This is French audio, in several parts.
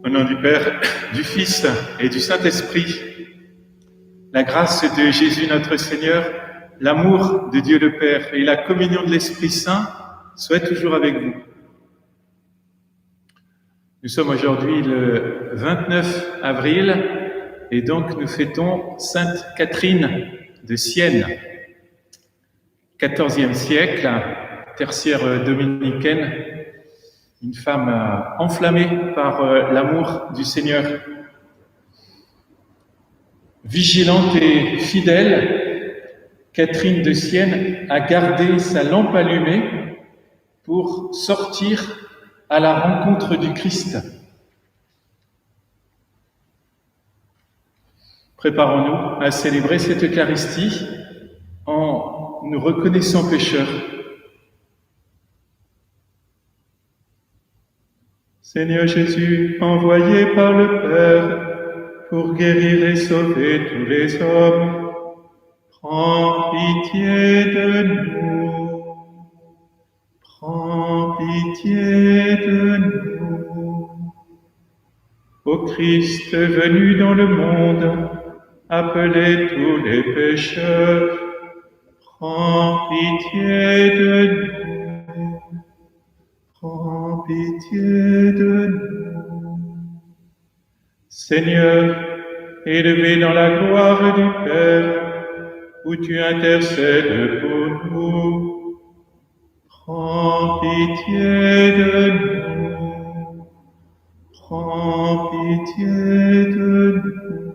Au nom du Père, du Fils et du Saint-Esprit, la grâce de Jésus notre Seigneur, l'amour de Dieu le Père et la communion de l'Esprit Saint soient toujours avec vous. Nous sommes aujourd'hui le 29 avril et donc nous fêtons Sainte Catherine de Sienne, XIVe siècle, tertiaire dominicaine, une femme enflammée par l'amour du Seigneur. Vigilante et fidèle, Catherine de Sienne a gardé sa lampe allumée pour sortir à la rencontre du Christ. Préparons-nous à célébrer cette Eucharistie en nous reconnaissant pécheurs. Seigneur Jésus, envoyé par le Père pour guérir et sauver tous les hommes, prends pitié de nous. Prends pitié de nous. Ô Christ venu dans le monde, appelez tous les pécheurs, prends pitié de nous. Prends pitié de nous. Seigneur, élevé dans la gloire du Père, où tu intercèdes pour nous, prends pitié de nous. Prends pitié de nous.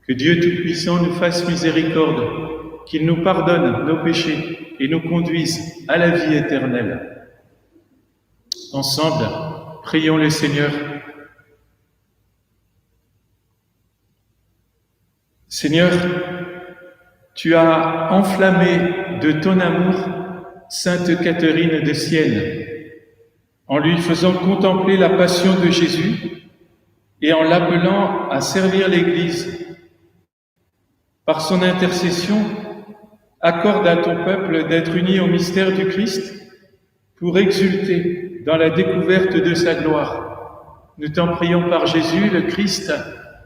Que Dieu Tout-Puissant nous fasse miséricorde, qu'il nous pardonne nos péchés et nous conduise à la vie éternelle. Ensemble, prions le Seigneur. Seigneur, tu as enflammé de ton amour Sainte Catherine de Sienne, en lui faisant contempler la passion de Jésus et en l'appelant à servir l'Église. Par son intercession, accorde à ton peuple d'être uni au mystère du Christ pour exulter dans la découverte de sa gloire. Nous t'en prions par Jésus, le Christ,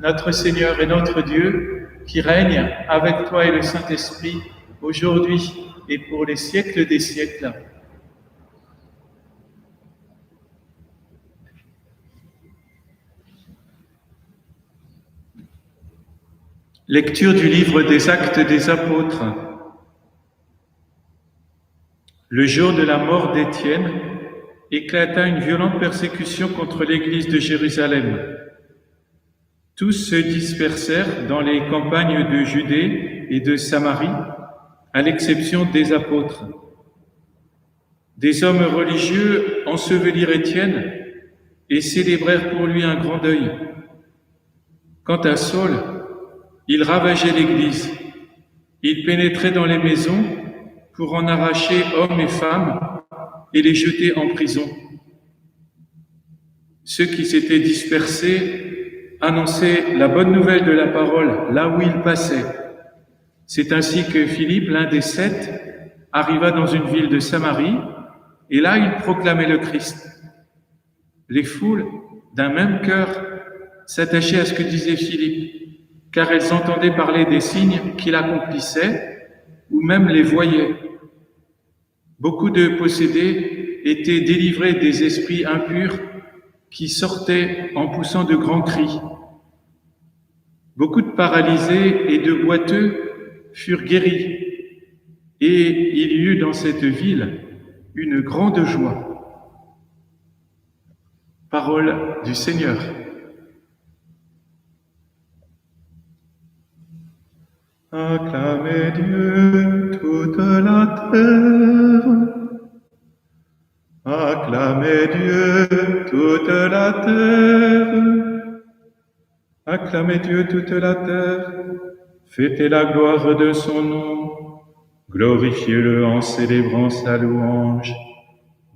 notre Seigneur et notre Dieu, qui règne avec toi et le Saint-Esprit, aujourd'hui et pour les siècles des siècles. Lecture du livre des Actes des Apôtres. Le jour de la mort d'Étienne, éclata une violente persécution contre l'Église de Jérusalem. Tous se dispersèrent dans les campagnes de Judée et de Samarie, à l'exception des apôtres. Des hommes religieux ensevelirent Étienne et célébrèrent pour lui un grand deuil. Quant à Saul, il ravageait l'Église. Il pénétrait dans les maisons pour en arracher hommes et femmes et les jeter en prison. Ceux qui s'étaient dispersés annonçaient la bonne nouvelle de la parole là où ils passaient. C'est ainsi que Philippe, l'un des 7, arriva dans une ville de Samarie, et là il proclamait le Christ. Les foules, d'un même cœur, s'attachaient à ce que disait Philippe, car elles entendaient parler des signes qu'il accomplissait, ou même les voyaient. Beaucoup de possédés étaient délivrés des esprits impurs qui sortaient en poussant de grands cris. Beaucoup de paralysés et de boiteux furent guéris, et il y eut dans cette ville une grande joie. Parole du Seigneur. Acclamez Dieu toute la terre. Acclamez Dieu toute la terre. Acclamez Dieu toute la terre. Fêtez la gloire de son nom. Glorifiez-le en célébrant sa louange.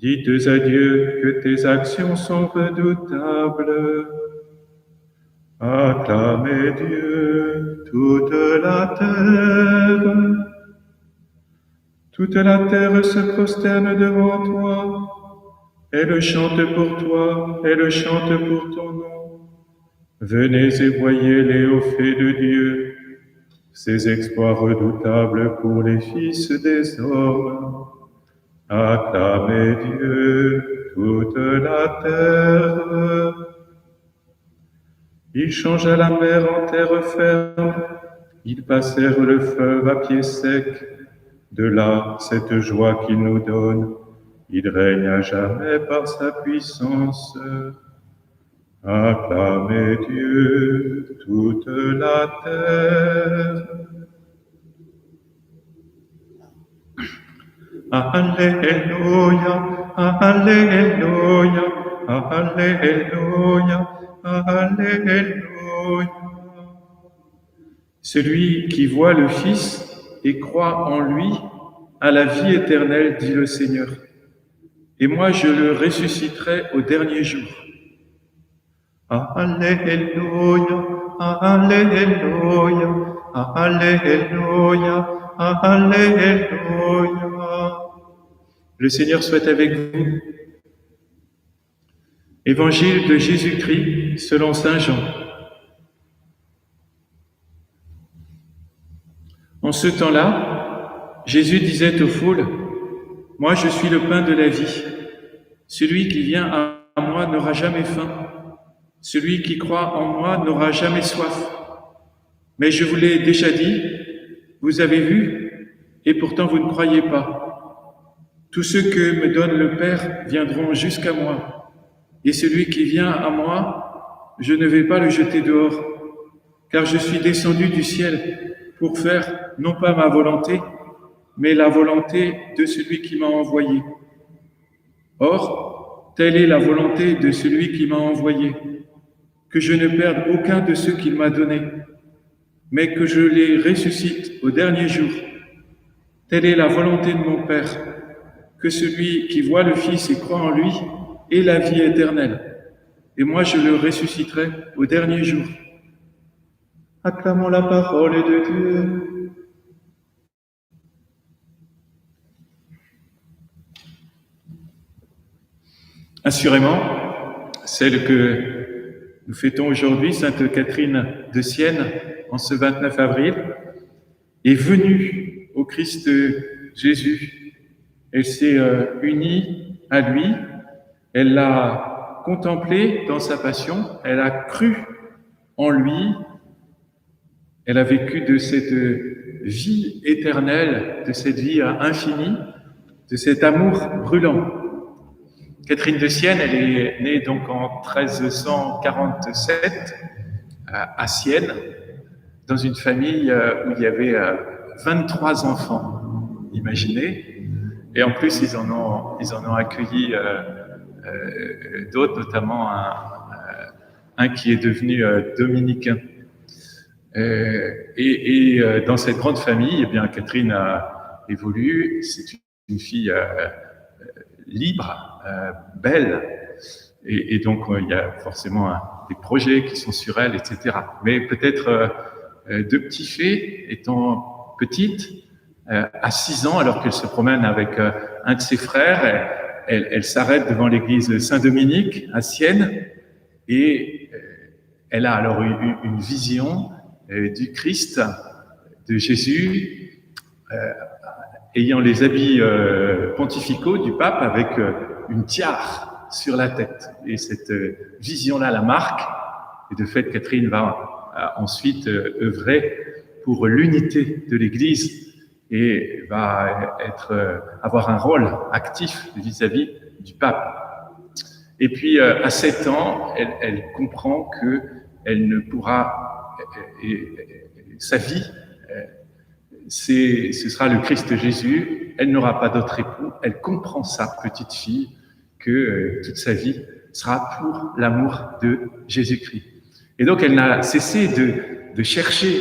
Dites à Dieu que tes actions sont redoutables. Acclamez Dieu, toute la terre. Toute la terre se prosterne devant toi. Elle chante pour toi, elle chante pour ton nom. Venez et voyez les hauts faits de Dieu, ses exploits redoutables pour les fils des hommes. Acclamez Dieu, toute la terre. Il changea la mer en terre ferme, ils passèrent le fleuve à pied sec. De là, cette joie qu'il nous donne, il règne à jamais par sa puissance. Acclamez Dieu, toute la terre. Alléluia, Alléluia, Alléluia, Alléluia. Celui qui voit le Fils et croit en lui a la vie éternelle, dit le Seigneur. Et moi, je le ressusciterai au dernier jour. Alléluia, Alléluia, Alléluia, Alléluia. Le Seigneur soit avec vous. Évangile de Jésus-Christ selon saint Jean. En ce temps-là, Jésus disait aux foules, « Moi, je suis le pain de la vie. Celui qui vient à moi n'aura jamais faim. Celui qui croit en moi n'aura jamais soif. Mais je vous l'ai déjà dit, vous avez vu, et pourtant vous ne croyez pas. Tous ceux que me donne le Père viendront jusqu'à moi. Et celui qui vient à moi, je ne vais pas le jeter dehors, car je suis descendu du ciel pour faire non pas ma volonté, mais la volonté de celui qui m'a envoyé. Or, telle est la volonté de celui qui m'a envoyé, que je ne perde aucun de ceux qu'il m'a donnés, mais que je les ressuscite au dernier jour. Telle est la volonté de mon Père, que celui qui voit le Fils et croit en lui ait la vie éternelle, et moi je le ressusciterai au dernier jour. Acclamons la parole de Dieu. Assurément, celle que nous fêtons aujourd'hui, Sainte Catherine de Sienne, en ce 29 avril, est venue au Christ Jésus. Elle s'est unie à lui, elle l'a contemplé dans sa passion, elle a cru en lui, elle a vécu de cette vie éternelle, de cette vie infinie, de cet amour brûlant. Catherine de Sienne, elle est née donc en 1347 à Sienne, dans une famille où il y avait 23 enfants, imaginez. Et en plus, ils en ont accueilli d'autres, notamment un qui est devenu dominicain. Et dans cette grande famille, eh bien, Catherine a évolué. C'est une fille libre, belle, et donc il y a forcément des projets qui sont sur elle, etc. Mais peut-être deux petits faits. Étant petite, à 6 ans, alors qu'elle se promène avec un de ses frères, elle s'arrête devant l'église Saint-Dominique à Sienne, et elle a alors eu une vision du Christ, de Jésus, ayant les habits pontificaux du pape avec une tiare sur la tête. Et cette vision-là la marque. Et de fait, Catherine va ensuite œuvrer pour l'unité de l'Église et va avoir un rôle actif vis-à-vis du pape. Et puis, à 7 ans, elle comprend qu'elle ne pourra... sa vie, ce sera le Christ Jésus, elle n'aura pas d'autre époux, elle comprend ça, petite fille, que toute sa vie sera pour l'amour de Jésus-Christ. Et donc elle n'a cessé de chercher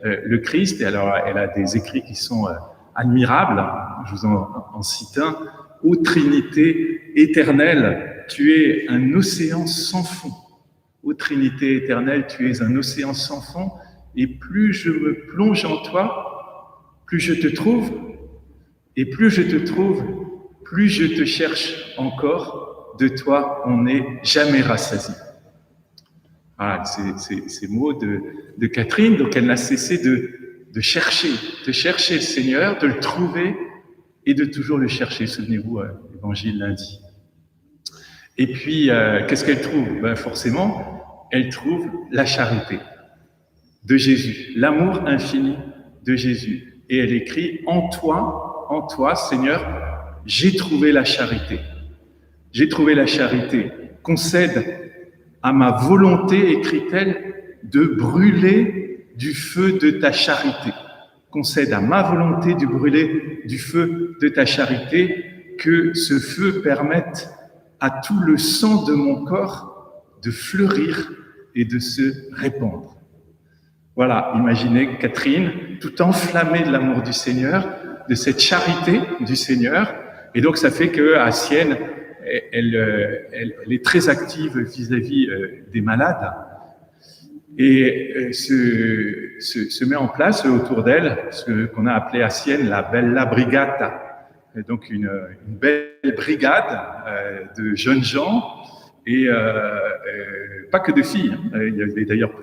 le Christ, et alors elle a des écrits qui sont admirables, je vous en cite un, ô Trinité éternelle, tu es un océan sans fond. Ô Trinité éternelle, tu es un océan sans fond, et plus je me plonge en toi, plus je te trouve, et plus je te trouve, plus je te cherche encore. De toi, on n'est jamais rassasié. Voilà, ces mots de Catherine. Donc, elle n'a cessé de chercher le Seigneur, de le trouver et de toujours le chercher. Souvenez-vous, l'évangile lundi. Et puis, qu'est-ce qu'elle trouve? Ben, forcément, elle trouve la charité de Jésus, l'amour infini de Jésus. Et elle écrit, en toi, Seigneur, j'ai trouvé la charité. J'ai trouvé la charité. Concède à ma volonté, écrit-elle, de brûler du feu de ta charité. Concède à ma volonté de brûler du feu de ta charité, que ce feu permette à tout le sang de mon corps de fleurir et de se répandre. Voilà, imaginez Catherine, tout enflammée de l'amour du Seigneur, de cette charité du Seigneur. Et donc, ça fait qu'à Sienne, elle est très active vis-à-vis des malades et se met en place autour d'elle ce qu'on a appelé à Sienne la Bella Brigata. Et donc, une belle brigade de jeunes gens et pas que de filles. Il y avait d'ailleurs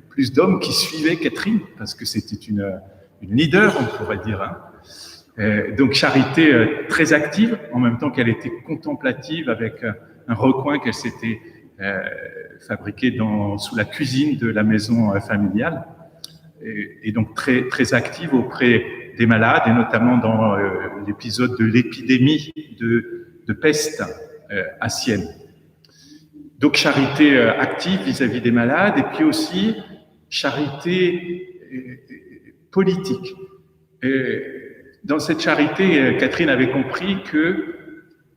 plus d'hommes qui suivaient Catherine parce que c'était une leader, on pourrait dire. Donc charité très active, en même temps qu'elle était contemplative avec un recoin qu'elle s'était fabriqué sous la cuisine de la maison familiale, et donc très active auprès des malades, et notamment dans l'épisode de l'épidémie de peste à Sienne. Donc charité active vis-à-vis des malades, et puis aussi charité politique. Dans cette charité, Catherine avait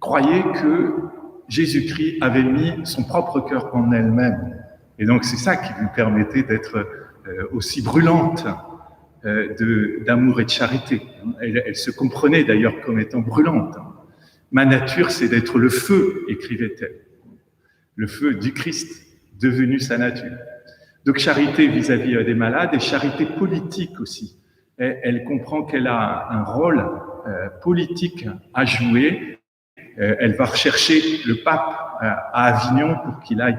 croyait que Jésus-Christ avait mis son propre cœur en elle-même. Et donc c'est ça qui lui permettait d'être aussi brûlante d'amour et de charité. Elle se comprenait d'ailleurs comme étant brûlante. Ma nature, c'est d'être le feu, écrivait-elle. Le feu du Christ, devenu sa nature. Donc charité vis-à-vis des malades et charité politique aussi. Elle comprend qu'elle a un rôle politique à jouer. Elle va rechercher le pape à Avignon pour qu'il aille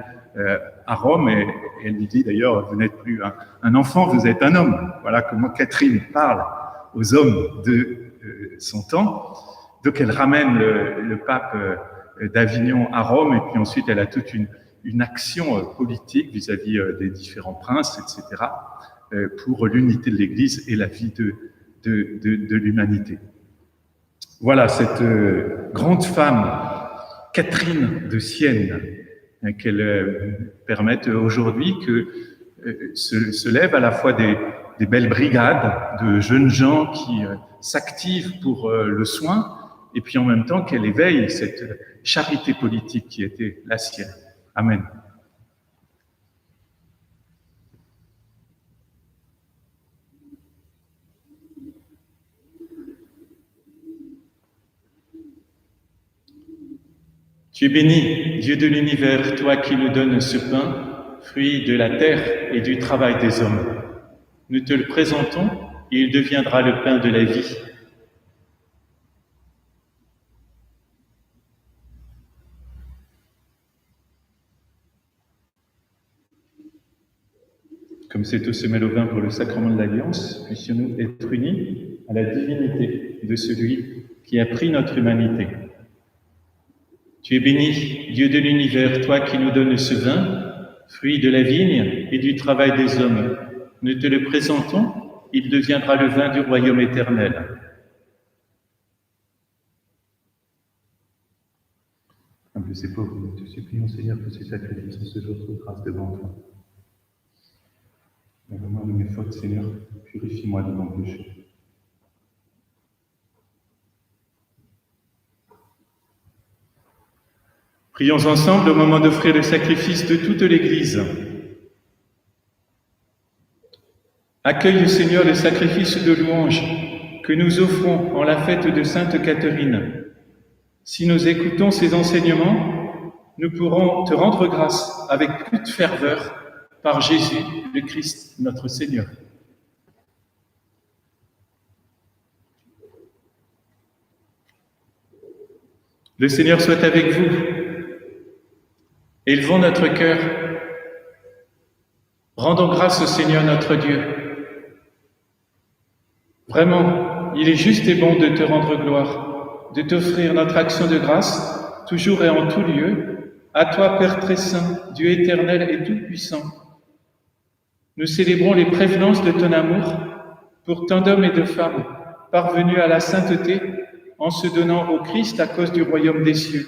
à Rome, et elle lui dit d'ailleurs, vous n'êtes plus un enfant, vous êtes un homme. Voilà comment Catherine parle aux hommes de son temps. Donc elle ramène le pape d'Avignon à Rome, et puis ensuite elle a toute une action politique vis-à-vis des différents princes, etc., pour l'unité de l'Église et la vie de l'humanité. Voilà cette grande femme, Catherine de Sienne, qu'elle permette aujourd'hui que se lèvent à la fois des belles brigades de jeunes gens qui s'activent pour le soin, et puis en même temps qu'elle éveille cette charité politique qui était la sienne. Amen. Tu es béni, Dieu de l'univers, toi qui nous donnes ce pain, fruit de la terre et du travail des hommes. Nous te le présentons et il deviendra le pain de la vie. Comme c'est au semel au vin pour le sacrement de l'Alliance, puissions-nous être unis à la divinité de celui qui a pris notre humanité. Tu es béni, Dieu de l'univers, toi qui nous donnes ce vin, fruit de la vigne et du travail des hommes. Nous te le présentons, il deviendra le vin du royaume éternel. Humble et pauvres, nous te supplions, Seigneur, que ce sacrifice en ce jour trouve grâce devant toi. Lave-moi de mes fautes, Seigneur, purifie-moi de mon péché. Prions ensemble au moment d'offrir le sacrifice de toute l'Église. Accueille, Seigneur, le sacrifice de louange que nous offrons en la fête de Sainte Catherine. Si nous écoutons ces enseignements, nous pourrons te rendre grâce avec plus de ferveur par Jésus, le Christ, notre Seigneur. Le Seigneur soit avec vous. Élevons notre cœur. Rendons grâce au Seigneur notre Dieu. Vraiment, il est juste et bon de te rendre gloire, de t'offrir notre action de grâce, toujours et en tout lieu, à toi, Père très saint, Dieu éternel et tout-puissant. Nous célébrons les prévenances de ton amour pour tant d'hommes et de femmes parvenus à la sainteté en se donnant au Christ à cause du royaume des cieux.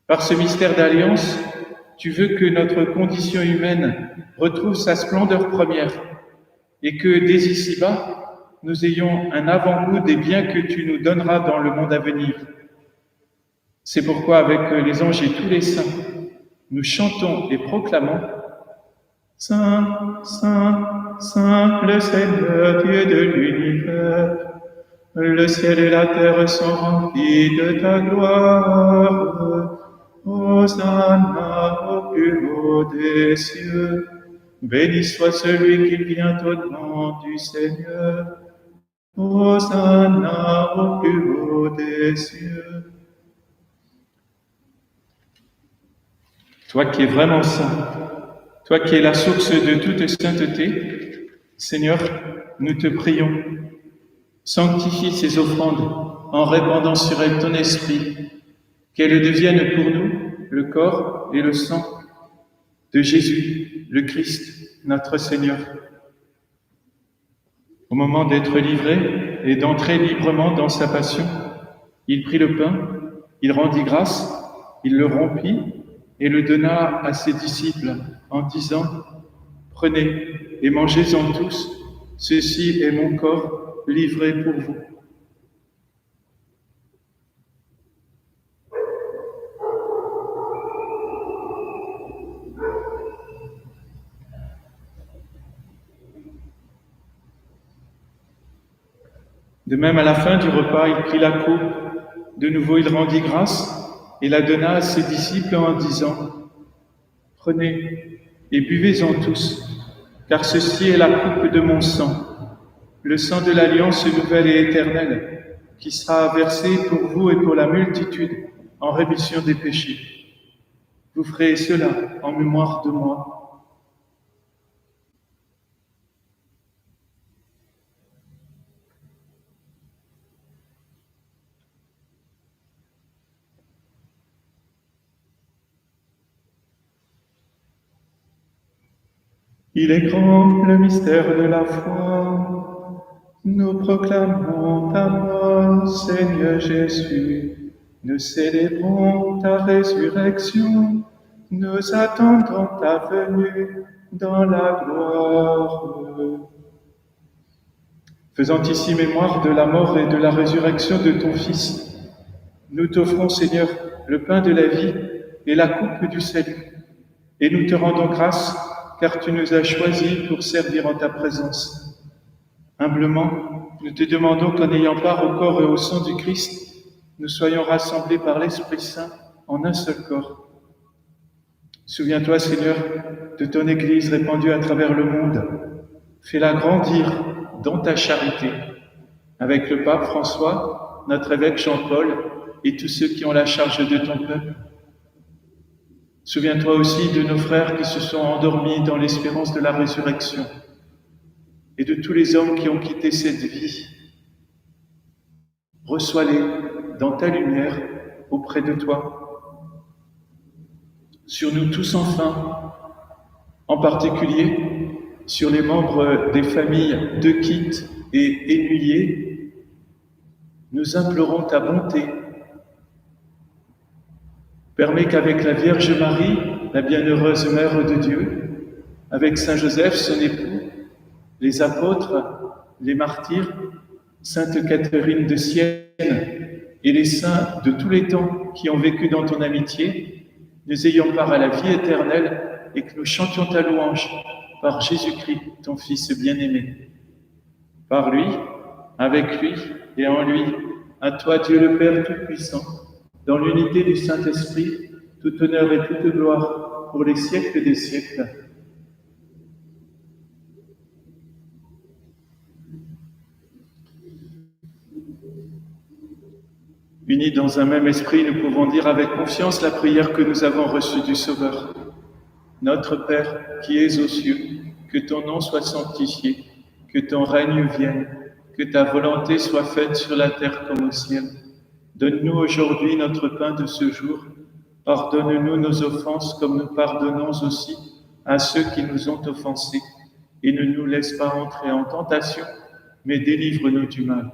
Par ce mystère d'alliance, tu veux que notre condition humaine retrouve sa splendeur première et que dès ici-bas, nous ayons un avant-goût des biens que tu nous donneras dans le monde à venir. C'est pourquoi, avec les anges et tous les saints, nous chantons et proclamons « Saint, Saint, Saint, le Seigneur Dieu de l'univers, le ciel et la terre sont remplis de ta gloire. Hosanna au plus haut des cieux. Béni soit celui qui vient au nom du Seigneur. Hosanna au plus haut des cieux. » Toi qui es vraiment saint, toi qui es la source de toute sainteté, Seigneur, nous te prions. Sanctifie ces offrandes en répandant sur elles ton esprit, qu'elles deviennent pour nous le corps et le sang de Jésus, le Christ, notre Seigneur. Au moment d'être livré et d'entrer librement dans sa passion, il prit le pain, il rendit grâce, il le rompit et le donna à ses disciples en disant « Prenez et mangez-en tous, ceci est mon corps livré pour vous. » De même, à la fin du repas, il prit la coupe. De nouveau, il rendit grâce et la donna à ses disciples en disant « Prenez et buvez-en tous, car ceci est la coupe de mon sang, le sang de l'alliance nouvelle et éternelle, qui sera versé pour vous et pour la multitude en rémission des péchés. Vous ferez cela en mémoire de moi. » Il est grand le mystère de la foi. Nous proclamons ta mort, Seigneur Jésus. Nous célébrons ta résurrection. Nous attendons ta venue dans la gloire. Faisant ici mémoire de la mort et de la résurrection de ton Fils, nous t'offrons, Seigneur, le pain de la vie et la coupe du salut. Et nous te rendons grâce, car tu nous as choisis pour servir en ta présence. Humblement, nous te demandons qu'en ayant part au corps et au sang du Christ, nous soyons rassemblés par l'Esprit Saint en un seul corps. Souviens-toi, Seigneur, de ton Église répandue à travers le monde. Fais-la grandir dans ta charité, avec le pape François, notre évêque Jean-Paul et tous ceux qui ont la charge de ton peuple. Souviens-toi aussi de nos frères qui se sont endormis dans l'espérance de la résurrection et de tous les hommes qui ont quitté cette vie. Reçois-les dans ta lumière auprès de toi. Sur nous tous enfin, en particulier sur les membres des familles de Quitte et Énulier, nous implorons ta bonté. Permets qu'avec la Vierge Marie, la bienheureuse Mère de Dieu, avec Saint Joseph, son époux, les apôtres, les martyrs, Sainte Catherine de Sienne et les saints de tous les temps qui ont vécu dans ton amitié, nous ayons part à la vie éternelle et que nous chantions ta louange par Jésus-Christ, ton Fils bien-aimé. Par lui, avec lui et en lui, à toi Dieu le Père Tout-Puissant, dans l'unité du Saint-Esprit, tout honneur et toute gloire pour les siècles des siècles. Unis dans un même esprit, nous pouvons dire avec confiance la prière que nous avons reçue du Sauveur. Notre Père, qui es aux cieux, que ton nom soit sanctifié, que ton règne vienne, que ta volonté soit faite sur la terre comme au ciel. Donne-nous aujourd'hui notre pain de ce jour. Pardonne-nous nos offenses comme nous pardonnons aussi à ceux qui nous ont offensés. Et ne nous laisse pas entrer en tentation, mais délivre-nous du mal.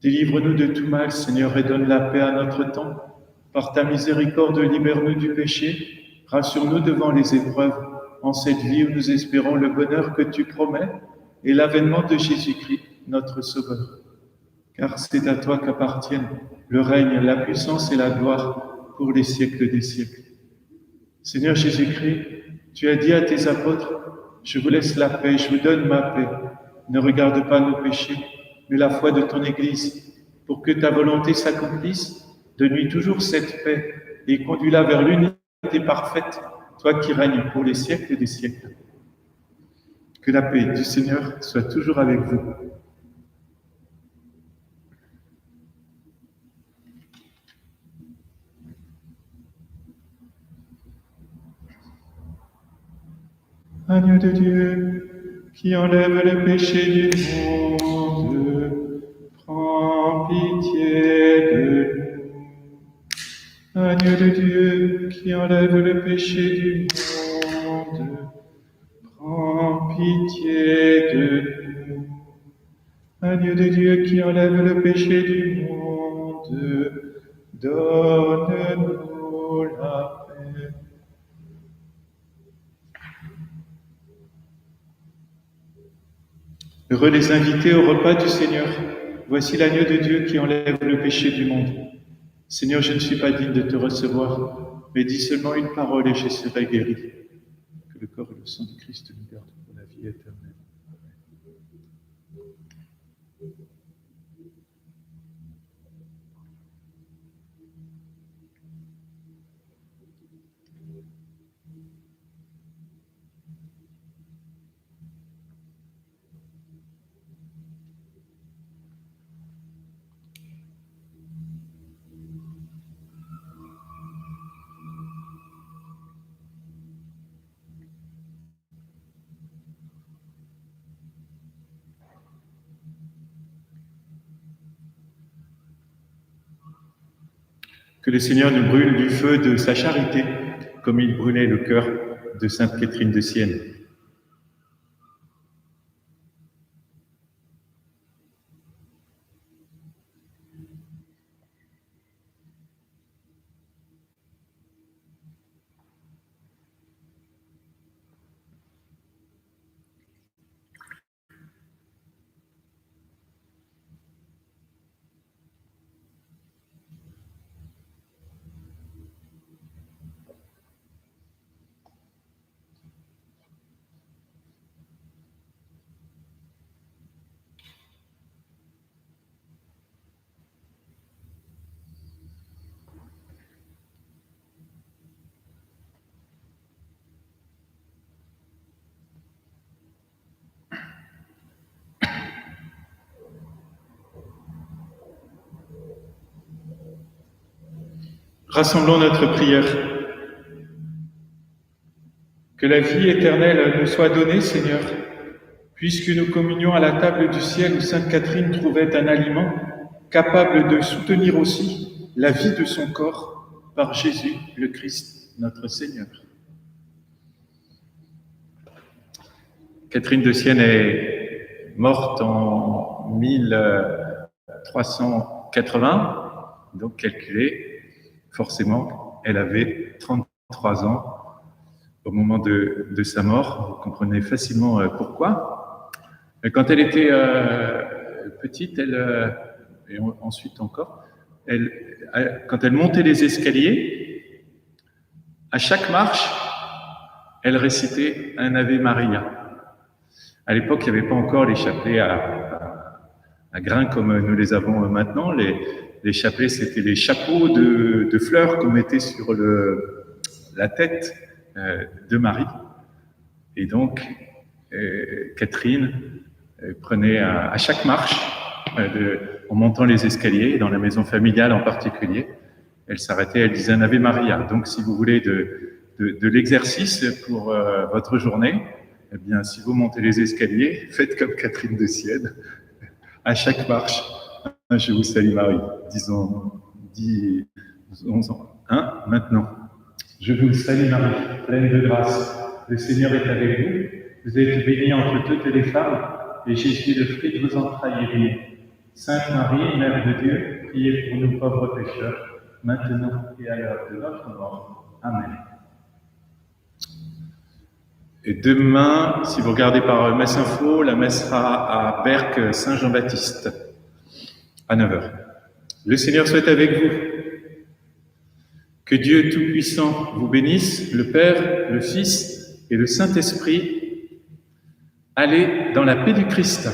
Délivre-nous de tout mal, Seigneur, et donne la paix à notre temps. Par ta miséricorde, libère-nous du péché. Rassure-nous devant les épreuves, en cette vie où nous espérons le bonheur que tu promets et l'avènement de Jésus-Christ, notre Sauveur. Car c'est à toi qu'appartiennent le règne, la puissance et la gloire pour les siècles des siècles. Seigneur Jésus-Christ, tu as dit à tes apôtres, « Je vous laisse la paix, je vous donne ma paix. Ne regarde pas nos péchés, mais la foi de ton Église. Pour que ta volonté s'accomplisse, donne-lui toujours cette paix et conduis-la vers l'unité parfaite, toi qui règnes pour les siècles des siècles. » Que la paix du Seigneur soit toujours avec vous. Agneau de Dieu, qui enlève le péché du monde, prends pitié de nous. Agneau de Dieu, qui enlève le péché du monde, prends pitié de nous. Agneau de Dieu, qui enlève le péché du monde, donne-nous la paix. Heureux les invités au repas du Seigneur. Voici l'agneau de Dieu qui enlève le péché du monde. Seigneur, je ne suis pas digne de te recevoir, mais dis seulement une parole et je serai guéri. Que le corps et le sang du Christ nous gardent pour la vie éternelle. Que le Seigneur nous brûle du feu de sa charité, comme il brûlait le cœur de Sainte Catherine de Sienne. Rassemblons notre prière. Que la vie éternelle nous soit donnée, Seigneur, puisque nous communions à la table du ciel où Sainte Catherine trouvait un aliment capable de soutenir aussi la vie de son corps par Jésus le Christ, notre Seigneur. Catherine de Sienne est morte en 1380, donc calculez, forcément, elle avait 33 ans au moment de sa mort. Vous comprenez facilement pourquoi. Quand elle était petite, et ensuite encore, quand elle montait les escaliers, à chaque marche, elle récitait un Ave Maria. À l'époque, il n'y avait pas encore les chapelets à grains comme nous les avons maintenant. les chapelets, c'était les chapeaux de fleurs qu'on mettait sur la tête de Marie. Et donc, Catherine prenait à chaque marche, en montant les escaliers, dans la maison familiale en particulier, elle s'arrêtait, elle disait un Ave Maria. Donc, si vous voulez de l'exercice pour votre journée, eh bien, si vous montez les escaliers, faites comme Catherine de Sienne. À chaque marche, je vous salue Marie. Disons maintenant. Je vous salue Marie, pleine de grâce. Le Seigneur est avec vous. Vous êtes bénie entre toutes les femmes, et Jésus, le fruit de vos entrailles, est béni. Sainte Marie, Mère de Dieu, priez pour nous pauvres pécheurs, maintenant et à l'heure de notre mort. Amen. Et demain, si vous regardez par Messe Info, la messe sera à Berck Saint-Jean-Baptiste, à 9h. Le Seigneur soit avec vous. Que Dieu Tout-Puissant vous bénisse, le Père, le Fils et le Saint-Esprit. Allez dans la paix du Christ.